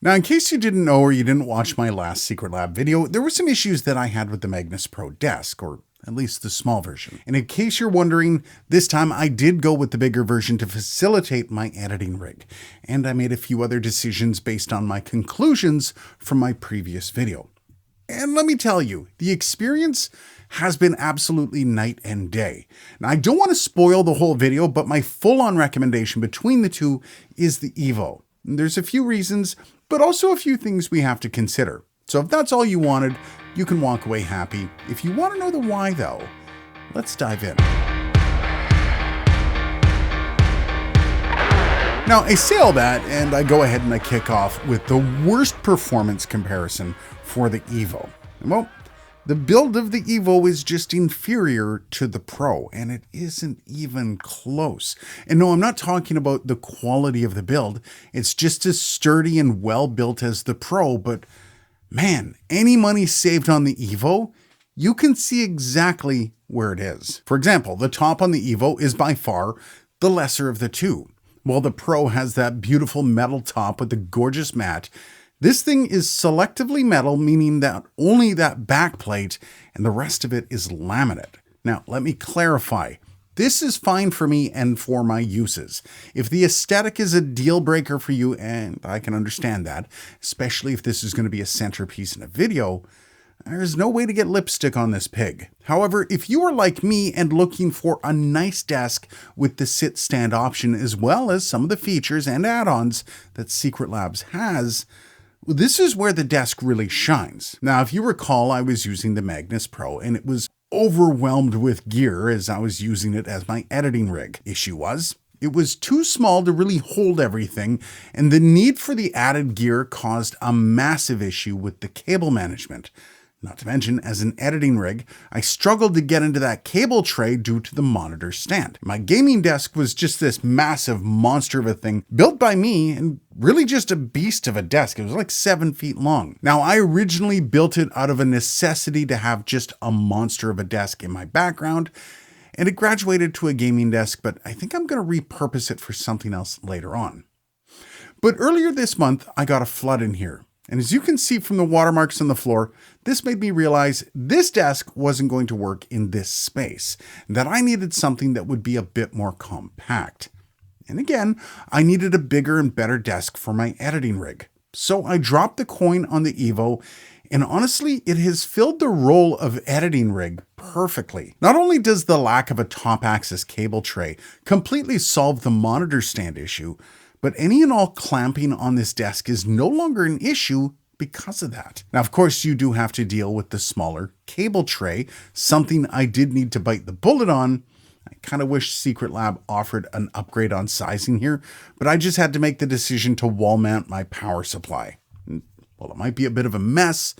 Now, in case you didn't know or you didn't watch my last SecretLab video, there were some issues that I had with the Magnus Pro desk, or at least the small version. And in case you're wondering, this time I did go with the bigger version to facilitate my editing rig. And I made a few other decisions based on my conclusions from my previous video. And let me tell you, the experience has been absolutely night and day. Now, I don't want to spoil the whole video, but my full-on recommendation between the two is the Evo. And there's a few reasons, but also a few things we have to consider. So if that's all you wanted, you can walk away happy. If you want to know the why though, let's dive in. Now, I say all that and I go ahead and I kick off with the worst performance comparison for the Evo. Well, the build of the Evo is just inferior to the Pro, and it isn't even close. And no, I'm not talking about the quality of the build. It's just as sturdy and well built as the Pro, but man, any money saved on the Evo, you can see exactly where it is. For example, the top on the Evo is by far the lesser of the two. While the Pro has that beautiful metal top with the gorgeous matte, this thing is selectively metal, meaning that only that back plate and the rest of it is laminate. Now, let me clarify. This is fine for me and for my uses. If the aesthetic is a deal breaker for you, and I can understand that, especially if this is going to be a centerpiece in a video, there's no way to get lipstick on this pig. However, if you are like me and looking for a nice desk with the sit stand option, as well as some of the features and add-ons that SecretLab has, this is where the desk really shines. Now, if you recall, I was using the Magnus Pro and it was overwhelmed with gear as I was using it as my editing rig. Issue was, it was too small to really hold everything, and the need for the added gear caused a massive issue with the cable management. Not to mention, as an editing rig, I struggled to get into that cable tray due to the monitor stand. My gaming desk was just this massive monster of a thing built by me and really just a beast of a desk. It was like 7 feet long. Now, I originally built it out of a necessity to have just a monster of a desk in my background, and it graduated to a gaming desk, but I think I'm going to repurpose it for something else later on. But earlier this month, I got a flood in here. And as you can see from the watermarks on the floor, this made me realize this desk wasn't going to work in this space, that I needed something that would be a bit more compact. And again, I needed a bigger and better desk for my editing rig. So I dropped the coin on the Evo, and honestly, it has filled the role of editing rig perfectly. Not only does the lack of a top axis cable tray completely solve the monitor stand issue, but any and all clamping on this desk is no longer an issue because of that. Now, of course, you do have to deal with the smaller cable tray, something I did need to bite the bullet on. I kind of wish SecretLab offered an upgrade on sizing here, but I just had to make the decision to wall mount my power supply. While it might be a bit of a mess,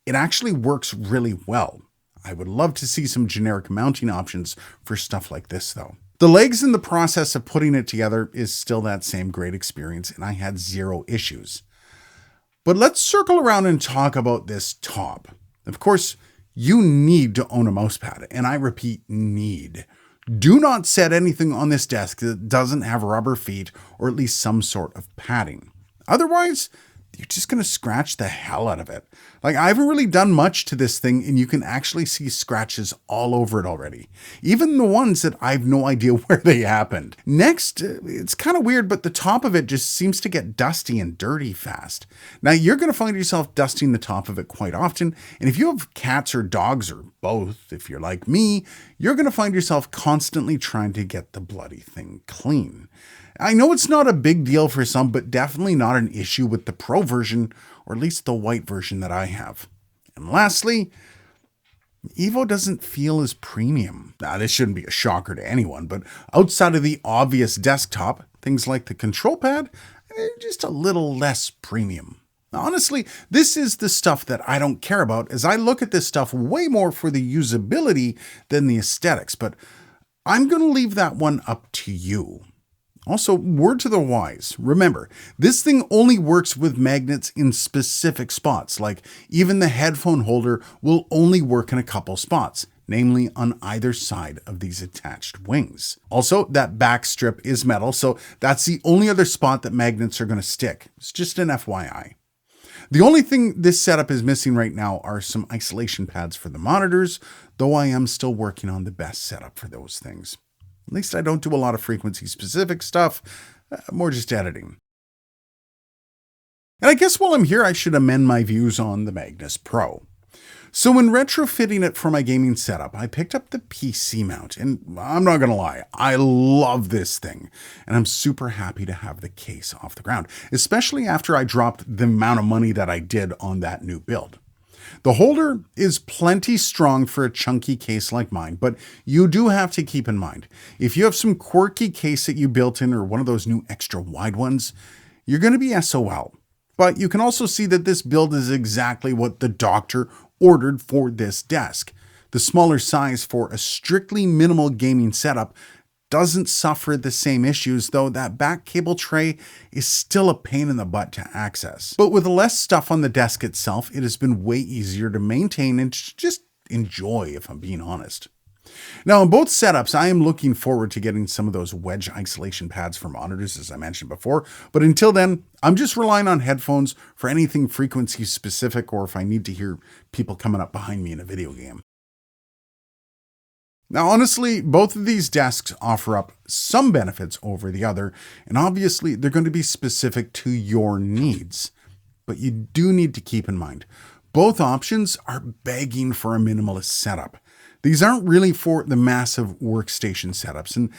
it actually works really well. I would love to see some generic mounting options for stuff like this though. The legs in the process of putting it together is still that same great experience, and I had zero issues. But let's circle around and talk about this top. Of course, you need to own a mousepad, and I repeat, need. Do not set anything on this desk that doesn't have rubber feet or at least some sort of padding. Otherwise, you're just going to scratch the hell out of it. Like, I haven't really done much to this thing, and you can actually see scratches all over it already. Even the ones that I have no idea where they happened. Next, it's kind of weird, but the top of it just seems to get dusty and dirty fast. Now, you're going to find yourself dusting the top of it quite often, and if you have cats or dogs, or both, if you're like me, you're going to find yourself constantly trying to get the bloody thing clean. I know it's not a big deal for some, but definitely not an issue with the Pro version, or at least the white version that I have. And lastly, Evo doesn't feel as premium. Now, this shouldn't be a shocker to anyone, but outside of the obvious desktop, things like the control pad, they're just a little less premium. Now, honestly, this is the stuff that I don't care about, as I look at this stuff way more for the usability than the aesthetics, but I'm going to leave that one up to you. Also, word to the wise, remember, this thing only works with magnets in specific spots, like even the headphone holder will only work in a couple spots, namely on either side of these attached wings. Also, that back strip is metal, so that's the only other spot that magnets are going to stick. It's just an FYI. The only thing this setup is missing right now are some isolation pads for the monitors, though I am still working on the best setup for those things. At least I don't do a lot of frequency-specific stuff, more just editing. And I guess while I'm here, I should amend my views on the Magnus Pro. So when retrofitting it for my gaming setup, I picked up the PC mount, and I'm not gonna lie, I love this thing, and I'm super happy to have the case off the ground, especially after I dropped the amount of money that I did on that new build. The holder is plenty strong for a chunky case like mine, but you do have to keep in mind, if you have some quirky case that you built in or one of those new extra wide ones, you're gonna be SOL. But you can also see that this build is exactly what the doctor ordered for this desk. The smaller size for a strictly minimal gaming setup doesn't suffer the same issues, though that back cable tray is still a pain in the butt to access. But with less stuff on the desk itself, it has been way easier to maintain and just enjoy, if I'm being honest. Now, in both setups, I am looking forward to getting some of those wedge isolation pads for monitors, as I mentioned before. But until then, I'm just relying on headphones for anything frequency specific or if I need to hear people coming up behind me in a video game. Now, honestly, both of these desks offer up some benefits over the other, and obviously they're going to be specific to your needs. But you do need to keep in mind, both options are begging for a minimalist setup. These aren't really for the massive workstation setups, and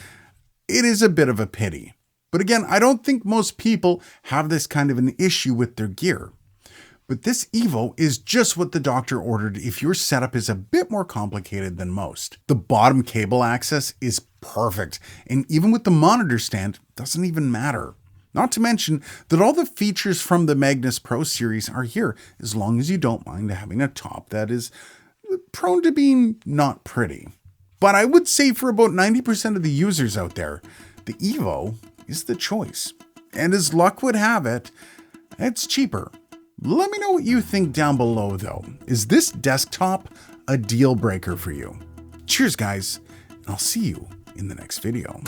it is a bit of a pity. But again, I don't think most people have this kind of an issue with their gear. But this Evo is just what the doctor ordered if your setup is a bit more complicated than most. The bottom cable access is perfect, and even with the monitor stand, doesn't even matter. Not to mention that all the features from the Magnus Pro series are here, as long as you don't mind having a top that is prone to being not pretty. But I would say for about 90% of the users out there, the Evo is the choice. And as luck would have it, it's cheaper. Let me know what you think down below though. Is this desktop a deal breaker for you? Cheers guys, and I'll see you in the next video.